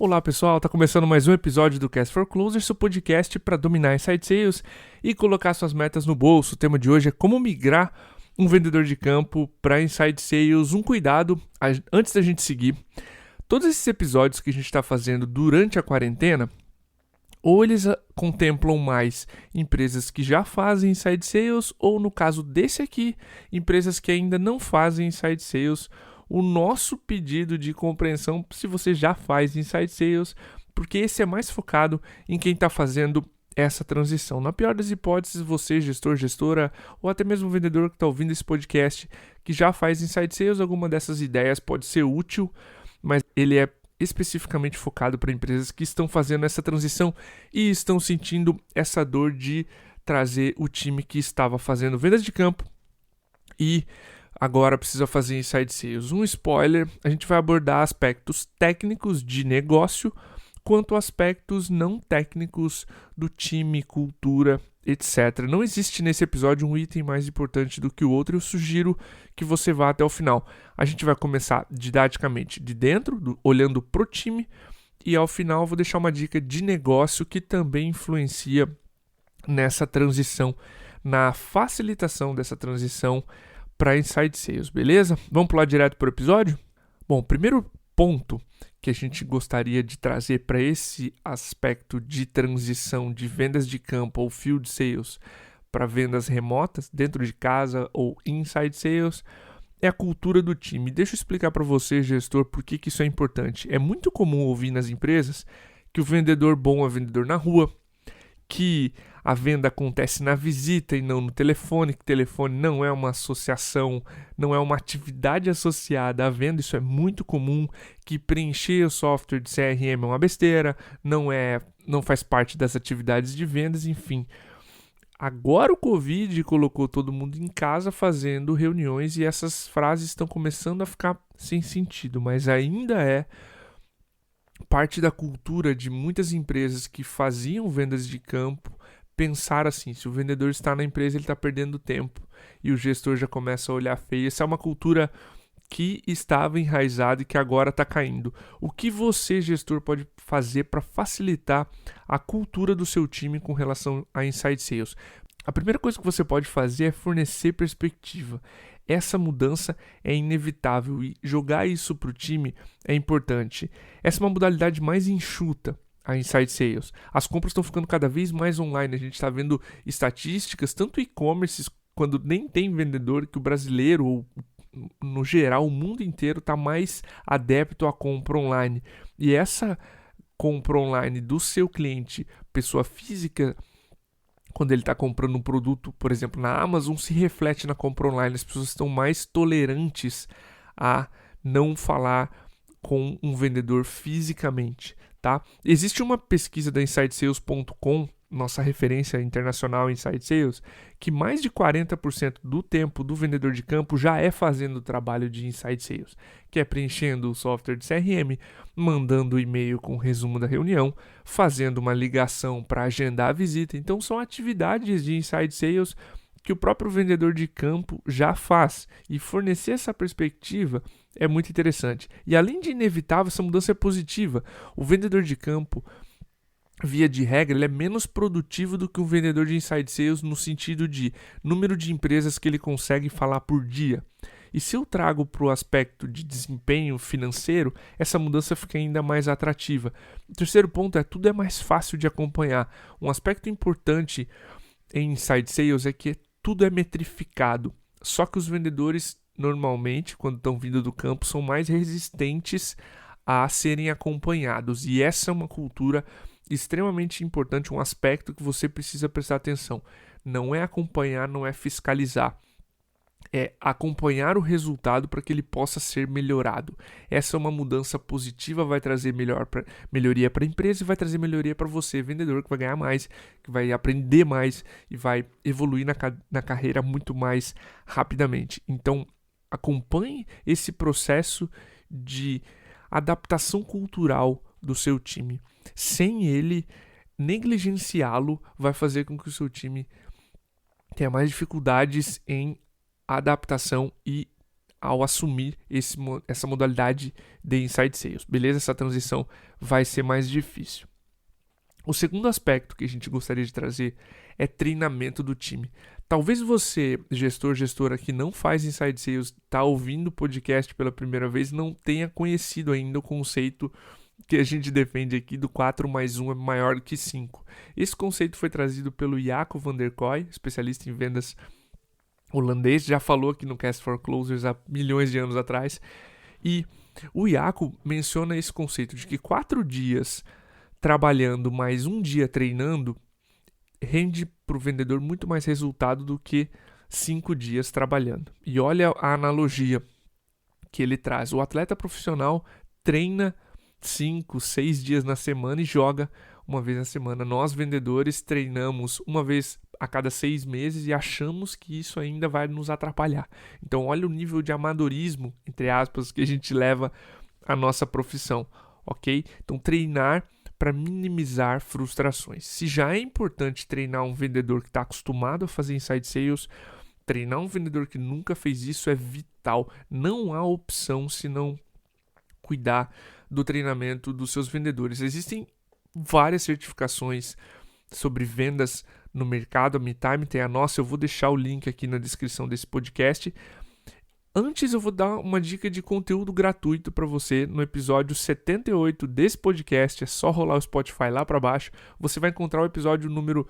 Olá pessoal, tá começando mais um episódio do Cast for Closers, seu podcast para dominar Inside Sales e colocar suas metas no bolso. O tema de hoje é como migrar um vendedor de campo para Inside Sales. Um cuidado, antes da gente seguir, todos esses episódios que a gente está fazendo durante a quarentena, ou eles contemplam mais empresas que já fazem Inside Sales, ou no caso desse aqui, empresas que ainda não fazem Inside Sales. O nosso pedido de compreensão se você já faz Inside Sales, porque esse é mais focado em quem está fazendo essa transição. Na pior das hipóteses, você, gestor, gestora, ou até mesmo vendedor que está ouvindo esse podcast, que já faz Inside Sales, alguma dessas ideias pode ser útil, mas ele é especificamente focado para empresas que estão fazendo essa transição e estão sentindo essa dor de trazer o time que estava fazendo vendas de campo e agora precisa fazer Inside Sales. Um spoiler, a gente vai abordar aspectos técnicos de negócio quanto aspectos não técnicos do time, cultura, etc. Não existe nesse episódio um item mais importante do que o outro. Eu sugiro que você vá até o final. A gente vai começar didaticamente de dentro, olhando para o time, e ao final vou deixar uma dica de negócio que também influencia nessa transição, na facilitação dessa transição para Inside Sales, beleza? Vamos pular direto para o episódio? Bom, o primeiro ponto que a gente gostaria de trazer para esse aspecto de transição de vendas de campo ou Field Sales para vendas remotas, dentro de casa ou Inside Sales, é a cultura do time. Deixa eu explicar para você, gestor, por que isso é importante. É muito comum ouvir nas empresas que o vendedor bom é vendedor na rua, que a venda acontece na visita e não no telefone, que telefone não é uma associação, não é uma atividade associada à venda. Isso é muito comum, que preencher o software de CRM é uma besteira, não faz parte das atividades de vendas, enfim. Agora o Covid colocou todo mundo em casa fazendo reuniões e essas frases estão começando a ficar sem sentido, mas ainda é parte da cultura de muitas empresas que faziam vendas de campo pensar assim: se o vendedor está na empresa, ele está perdendo tempo, e o gestor já começa a olhar feio. Essa é uma cultura que estava enraizada e que agora está caindo. O que você, gestor, pode fazer para facilitar a cultura do seu time com relação a Inside Sales? A primeira coisa que você pode fazer é fornecer perspectiva. Essa mudança é inevitável e jogar isso para o time é importante. Essa é uma modalidade mais enxuta, a Inside Sales. As compras estão ficando cada vez mais online. A gente está vendo estatísticas, tanto e-commerce, quando nem tem vendedor, que o brasileiro, ou no geral, o mundo inteiro está mais adepto à compra online. E essa compra online do seu cliente, pessoa física, quando ele está comprando um produto, por exemplo, na Amazon, se reflete na compra online. As pessoas estão mais tolerantes a não falar com um vendedor fisicamente, tá? Existe uma pesquisa da InsideSales.com, nossa referência internacional em Inside Sales, que mais de 40% do tempo do vendedor de campo já é fazendo o trabalho de Inside Sales, que é preenchendo o software de CRM, mandando e-mail com o resumo da reunião, fazendo uma ligação para agendar a visita. Então são atividades de Inside Sales que o próprio vendedor de campo já faz, e fornecer essa perspectiva é muito interessante. E além de inevitável, essa mudança é positiva. O vendedor de campo, via de regra, ele é menos produtivo do que um vendedor de Inside Sales no sentido de número de empresas que ele consegue falar por dia. E se eu trago para o aspecto de desempenho financeiro, essa mudança fica ainda mais atrativa. O terceiro ponto é: tudo é mais fácil de acompanhar. Um aspecto importante em Inside Sales é que tudo é metrificado. Só que os vendedores, normalmente, quando estão vindo do campo, são mais resistentes a serem acompanhados. E essa é uma cultura extremamente importante, um aspecto que você precisa prestar atenção. Não é acompanhar, não é fiscalizar. É acompanhar o resultado para que ele possa ser melhorado. Essa é uma mudança positiva, vai trazer melhoria para a empresa e vai trazer melhoria para você, vendedor, que vai ganhar mais, que vai aprender mais e vai evoluir na carreira muito mais rapidamente. Então, acompanhe esse processo de adaptação cultural do seu time. Sem ele, negligenciá-lo vai fazer com que o seu time tenha mais dificuldades em adaptação e ao assumir essa modalidade de Inside Sales, beleza? Essa transição vai ser mais difícil. O segundo aspecto que a gente gostaria de trazer é treinamento do time. Talvez você, gestora que não faz Inside Sales, está ouvindo o podcast pela primeira vez, não tenha conhecido ainda o conceito que a gente defende aqui do 4+1 é maior que 5. Esse conceito foi trazido pelo Jaco van der Kooi, especialista em vendas holandês, já falou aqui no Cast for Closers há milhões de anos atrás. E o Jaco menciona esse conceito de que 4 dias trabalhando mais um dia treinando rende para o vendedor muito mais resultado do que 5 dias trabalhando. E olha a analogia que ele traz. O atleta profissional treina 5, 6 dias na semana e joga uma vez na semana. Nós, vendedores, treinamos uma vez a cada 6 meses e achamos que isso ainda vai nos atrapalhar. Então, olha o nível de amadorismo, entre aspas, que a gente leva à nossa profissão, ok? Então, treinar para minimizar frustrações. Se já é importante treinar um vendedor que está acostumado a fazer inside sales, treinar um vendedor que nunca fez isso é vital. Não há opção se não cuidar do treinamento dos seus vendedores. Existem várias certificações sobre vendas no mercado. A MeTime tem a nossa, eu vou deixar o link aqui na descrição desse podcast. Antes eu vou dar uma dica de conteúdo gratuito para você no episódio 78 desse podcast. É só rolar o Spotify lá para baixo. Você vai encontrar o episódio número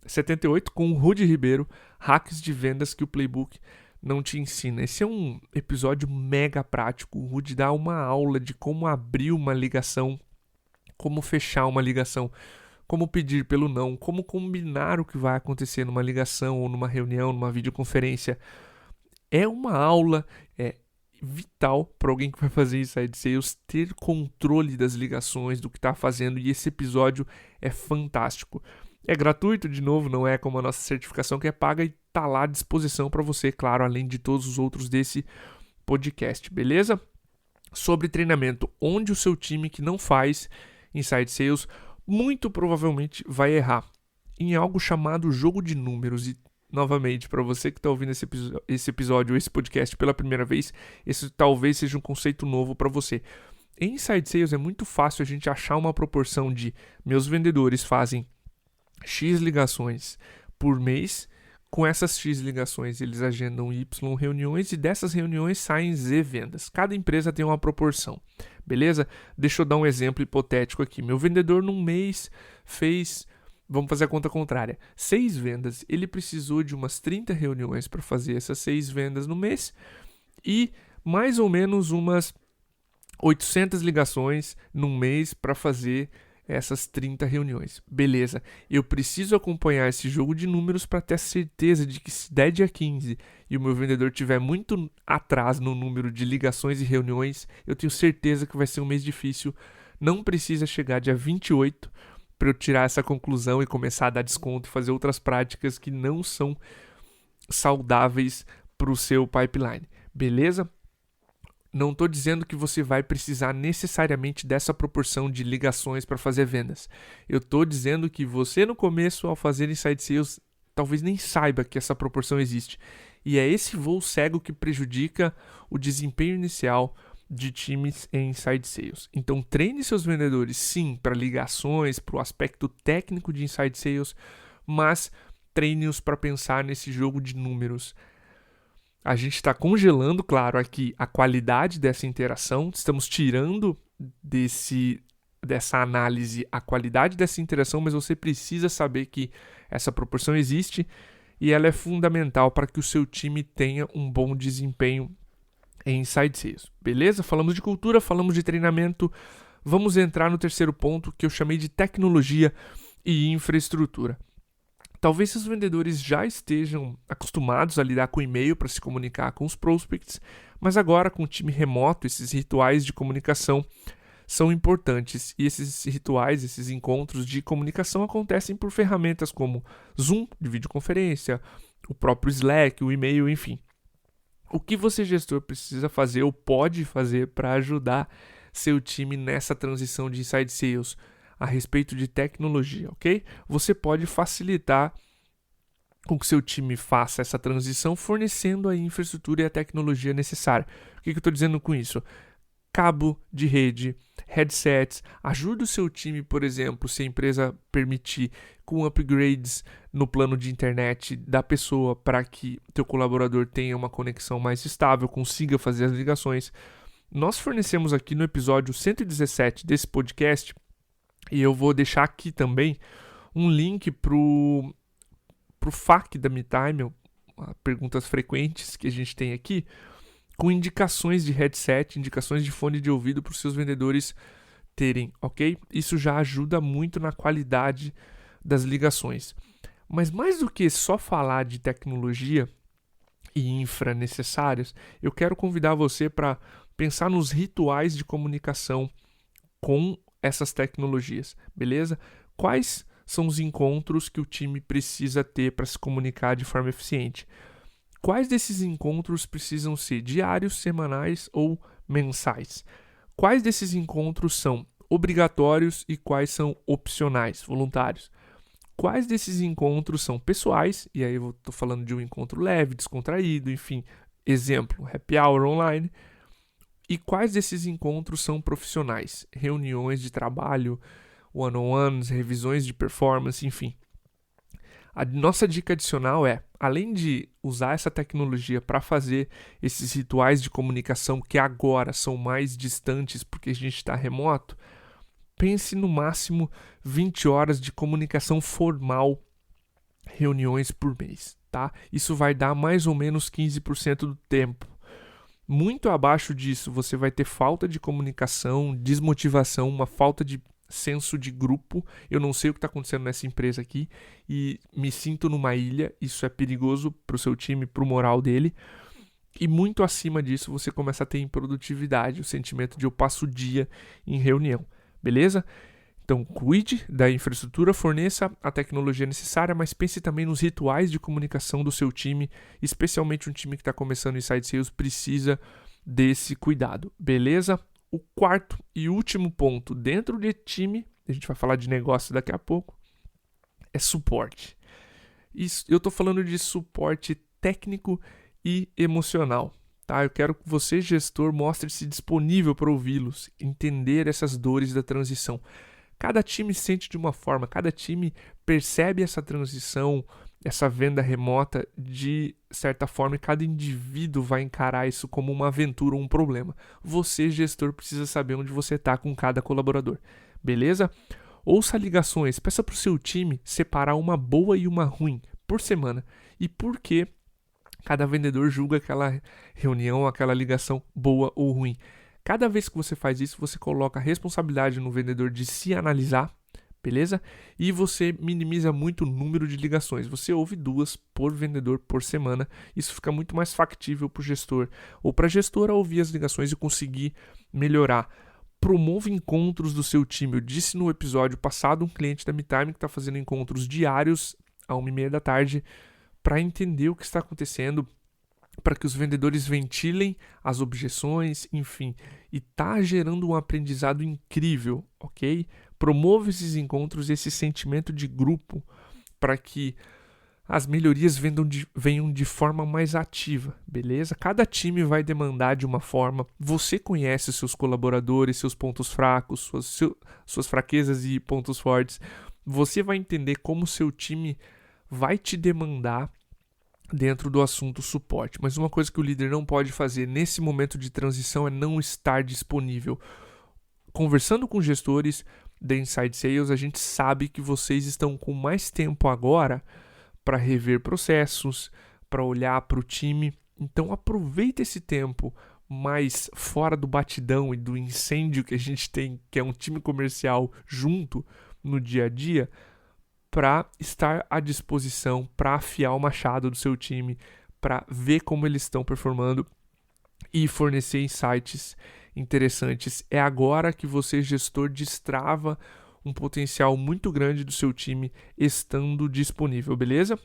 78 com o Rudy Ribeiro, hacks de vendas que o Playbook não te ensina. Esse é um episódio mega prático. O Rudy dá uma aula de como abrir uma ligação, como fechar uma ligação, como pedir pelo não, como combinar o que vai acontecer numa ligação ou numa reunião, numa videoconferência. É uma aula vital para alguém que vai fazer Inside Sales ter controle das ligações, do que está fazendo, e esse episódio é fantástico. É gratuito, de novo, não é como a nossa certificação que é paga e está lá à disposição para você, claro, além de todos os outros desse podcast, beleza? Sobre treinamento, onde o seu time que não faz Inside Sales muito provavelmente vai errar em algo chamado jogo de números. E novamente, para você que está ouvindo esse episódio, esse podcast pela primeira vez, esse talvez seja um conceito novo para você. Em Inside Sales é muito fácil a gente achar uma proporção de meus vendedores fazem X ligações por mês, com essas X ligações eles agendam Y reuniões e dessas reuniões saem Z vendas. Cada empresa tem uma proporção, beleza? Deixa eu dar um exemplo hipotético aqui. Meu vendedor num mês fez, vamos fazer a conta contrária, 6 vendas. Ele precisou de umas 30 reuniões para fazer essas 6 vendas no mês e mais ou menos umas 800 ligações num mês para fazer essas 30 reuniões. Beleza, eu preciso acompanhar esse jogo de números para ter certeza de que se der dia 15 e o meu vendedor estiver muito atrás no número de ligações e reuniões, eu tenho certeza que vai ser um mês difícil. Não precisa chegar dia 28 para eu tirar essa conclusão e começar a dar desconto e fazer outras práticas que não são saudáveis para o seu pipeline. Beleza? Não estou dizendo que você vai precisar necessariamente dessa proporção de ligações para fazer vendas. Eu estou dizendo que você no começo, ao fazer Inside Sales, talvez nem saiba que essa proporção existe. E é esse voo cego que prejudica o desempenho inicial de times em Inside Sales. Então treine seus vendedores sim para ligações, para o aspecto técnico de Inside Sales, mas treine-os para pensar nesse jogo de números. A gente está congelando, claro, aqui a qualidade dessa interação, estamos tirando dessa análise a qualidade dessa interação, mas você precisa saber que essa proporção existe e ela é fundamental para que o seu time tenha um bom desempenho em Inside Sales. Beleza? Falamos de cultura, falamos de treinamento, vamos entrar no terceiro ponto que eu chamei de tecnologia e infraestrutura. Talvez seus vendedores já estejam acostumados a lidar com e-mail para se comunicar com os prospects, mas agora com o time remoto, esses rituais de comunicação são importantes. E esses rituais, esses encontros de comunicação acontecem por ferramentas como Zoom, de videoconferência, o próprio Slack, o e-mail, enfim. O que você, gestor, precisa fazer ou pode fazer para ajudar seu time nessa transição de Inside Sales a respeito de tecnologia, ok? Você pode facilitar com que seu time faça essa transição, fornecendo a infraestrutura e a tecnologia necessária. O que eu estou dizendo com isso? Cabo de rede, headsets, ajuda o seu time, por exemplo, se a empresa permitir, com upgrades no plano de internet da pessoa para que teu colaborador tenha uma conexão mais estável, consiga fazer as ligações. Nós fornecemos aqui no episódio 117 desse podcast, e eu vou deixar aqui também um link pro FAQ da MeTime, perguntas frequentes que a gente tem aqui, com indicações de headset, indicações de fone de ouvido para os seus vendedores terem, ok? Isso já ajuda muito na qualidade das ligações. Mas mais do que só falar de tecnologia e infra necessárias, eu quero convidar você para pensar nos rituais de comunicação com essas tecnologias, beleza? Quais são os encontros que o time precisa ter para se comunicar de forma eficiente? Quais desses encontros precisam ser diários, semanais ou mensais? Quais desses encontros são obrigatórios e quais são opcionais, voluntários? Quais desses encontros são pessoais, e aí eu estou falando de um encontro leve, descontraído, enfim, exemplo, happy hour online. E quais desses encontros são profissionais, reuniões de trabalho, one-on-ones, revisões de performance, enfim. A nossa dica adicional é, além de usar essa tecnologia para fazer esses rituais de comunicação que agora são mais distantes porque a gente está remoto, pense no máximo 20 horas de comunicação formal, reuniões por mês, tá? Isso vai dar mais ou menos 15% do tempo. Muito abaixo disso, você vai ter falta de comunicação, desmotivação, uma falta de senso de grupo. Eu não sei o que está acontecendo nessa empresa aqui e me sinto numa ilha. Isso é perigoso para o seu time, para o moral dele. E muito acima disso, você começa a ter improdutividade, o sentimento de eu passo o dia em reunião, beleza? Então, cuide da infraestrutura, forneça a tecnologia necessária, mas pense também nos rituais de comunicação do seu time, especialmente um time que está começando Inside Sales precisa desse cuidado, beleza? O quarto e último ponto dentro de time, a gente vai falar de negócio daqui a pouco, é suporte. Eu estou falando de suporte técnico e emocional. Tá? Eu quero que você, gestor, mostre-se disponível para ouvi-los, entender essas dores da transição. Cada time sente de uma forma, cada time percebe essa transição, essa venda remota de certa forma, e cada indivíduo vai encarar isso como uma aventura ou um problema. Você, gestor, precisa saber onde você está com cada colaborador, beleza? Ouça ligações, peça para o seu time separar uma boa e uma ruim por semana. E por que cada vendedor julga aquela reunião, aquela ligação boa ou ruim? Cada vez que você faz isso, você coloca a responsabilidade no vendedor de se analisar, beleza? E você minimiza muito o número de ligações. Você ouve 2 por vendedor por semana. Isso fica muito mais factível para o gestor ou para a gestora ouvir as ligações e conseguir melhorar. Promova encontros do seu time. Eu disse no episódio passado um cliente da MeTime que está fazendo encontros diários à 1h30 da tarde para entender o que está acontecendo, para que os vendedores ventilem as objeções, enfim, e tá gerando um aprendizado incrível, ok? Promova esses encontros, esse sentimento de grupo, para que as melhorias venham de forma mais ativa, beleza? Cada time vai demandar de uma forma. Você conhece seus colaboradores, seus pontos fracos, suas fraquezas e pontos fortes. Você vai entender como o seu time vai te demandar dentro do assunto suporte. Mas uma coisa que o líder não pode fazer nesse momento de transição é não estar disponível. Conversando com gestores da Inside Sales, a gente sabe que vocês estão com mais tempo agora para rever processos, para olhar para o time. Então aproveita esse tempo mais fora do batidão e do incêndio que a gente tem, que é um time comercial junto no dia a dia, para estar à disposição, para afiar o machado do seu time, para ver como eles estão performando e fornecer insights interessantes. É agora que você, gestor, destrava um potencial muito grande do seu time estando disponível, beleza?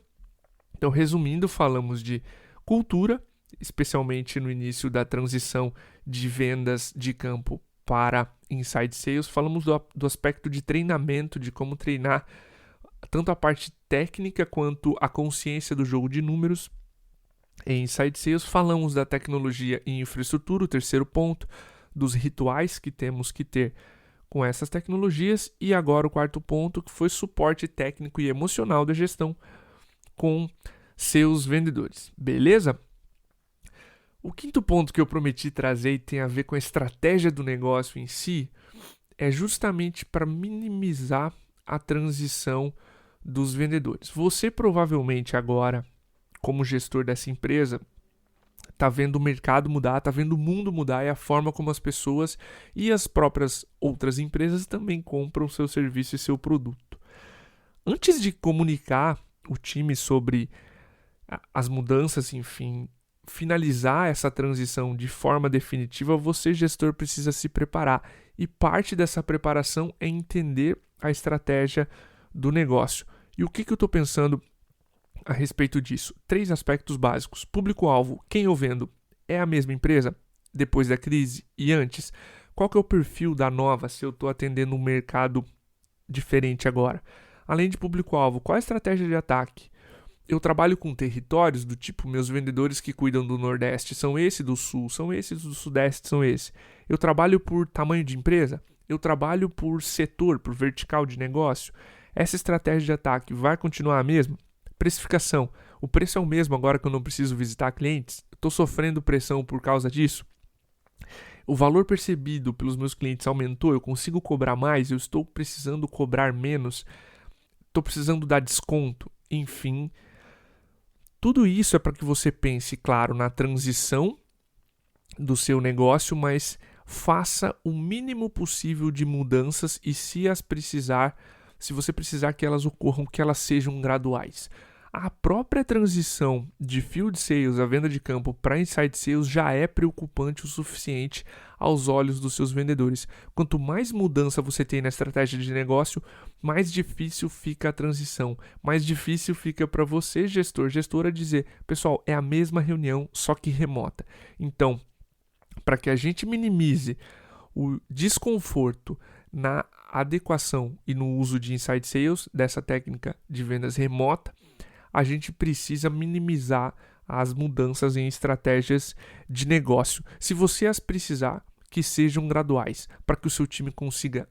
Então, resumindo, falamos de cultura, especialmente no início da transição de vendas de campo para Inside Sales. Falamos do aspecto de treinamento, de como treinar tanto a parte técnica quanto a consciência do jogo de números. Em Inside Sales falamos da tecnologia e infraestrutura, o terceiro ponto, dos rituais que temos que ter com essas tecnologias, e agora o quarto ponto, que foi suporte técnico e emocional da gestão com seus vendedores. Beleza? O quinto ponto que eu prometi trazer e tem a ver com a estratégia do negócio em si é justamente para minimizar a transição dos vendedores. Você provavelmente agora, como gestor dessa empresa, está vendo o mercado mudar, está vendo o mundo mudar e a forma como as pessoas e as próprias outras empresas também compram seu serviço e seu produto. Antes de comunicar o time sobre as mudanças, enfim, finalizar essa transição de forma definitiva, você, gestor, precisa se preparar. E parte dessa preparação é entender a estratégia do negócio. E o que eu estou pensando a respeito disso? 3 aspectos básicos. Público-alvo, quem eu vendo é a mesma empresa depois da crise e antes? Qual que é o perfil da nova se eu estou atendendo um mercado diferente agora? Além de público-alvo, qual a estratégia de ataque? Eu trabalho com territórios do tipo, meus vendedores que cuidam do Nordeste são esse, do Sul, são esses, do Sudeste são esse. Eu trabalho por tamanho de empresa, eu trabalho por setor, por vertical de negócio. Essa estratégia de ataque vai continuar a mesma? Precificação, o preço é o mesmo agora que eu não preciso visitar clientes? Estou sofrendo pressão por causa disso? O valor percebido pelos meus clientes aumentou, eu consigo cobrar mais, eu estou precisando cobrar menos, estou precisando dar desconto, enfim. Tudo isso é para que você pense, claro, na transição do seu negócio, mas faça o mínimo possível de mudanças e se você precisar que elas ocorram, que elas sejam graduais. A própria transição de Field Sales, a venda de campo, para Inside Sales já é preocupante o suficiente aos olhos dos seus vendedores. Quanto mais mudança você tem na estratégia de negócio, mais difícil fica a transição. Mais difícil fica para você, gestor, gestora, dizer, pessoal, é a mesma reunião, só que remota. Então, para que a gente minimize o desconforto na adequação e no uso de Inside Sales, dessa técnica de vendas remota, a gente precisa minimizar as mudanças em estratégias de negócio. Se você as precisar, que sejam graduais, para que o seu time consiga,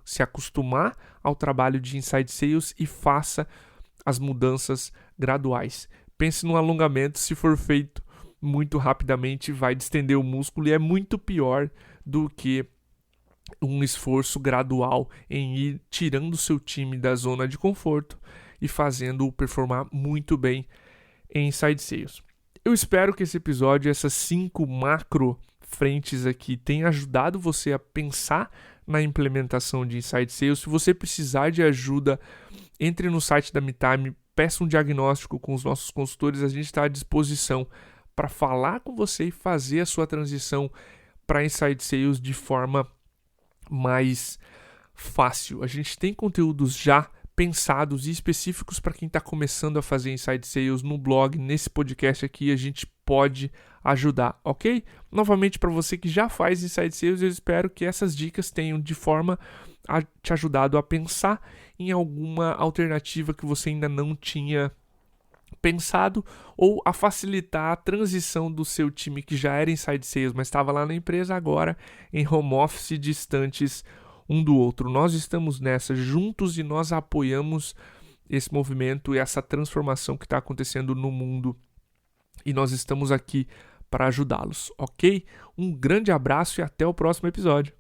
se acostumar ao trabalho de Inside Sales e faça as mudanças graduais. Pense no alongamento, se for feito muito rapidamente, vai distender o músculo e é muito pior do que um esforço gradual em ir tirando o seu time da zona de conforto e fazendo-o performar muito bem em Inside Sales. Eu espero que esse episódio, essas 5 macro frentes aqui, tenha ajudado você a pensar na implementação de Inside Sales. Se você precisar de ajuda, entre no site da MeTime, peça um diagnóstico com os nossos consultores, a gente está à disposição para falar com você e fazer a sua transição para Inside Sales de forma mais fácil. A gente tem conteúdos já pensados e específicos para quem está começando a fazer Inside Sales no blog, nesse podcast aqui, a gente pode ajudar, ok? Novamente, para você que já faz Inside Sales, eu espero que essas dicas tenham de forma a te ajudado a pensar em alguma alternativa que você ainda não tinha pensado ou a facilitar a transição do seu time que já era Inside Sales, mas estava lá na empresa, agora em home office, distantes um do outro. Nós estamos nessa juntos e nós apoiamos esse movimento e essa transformação que está acontecendo no mundo e nós estamos aqui para ajudá-los, ok? Um grande abraço e até o próximo episódio.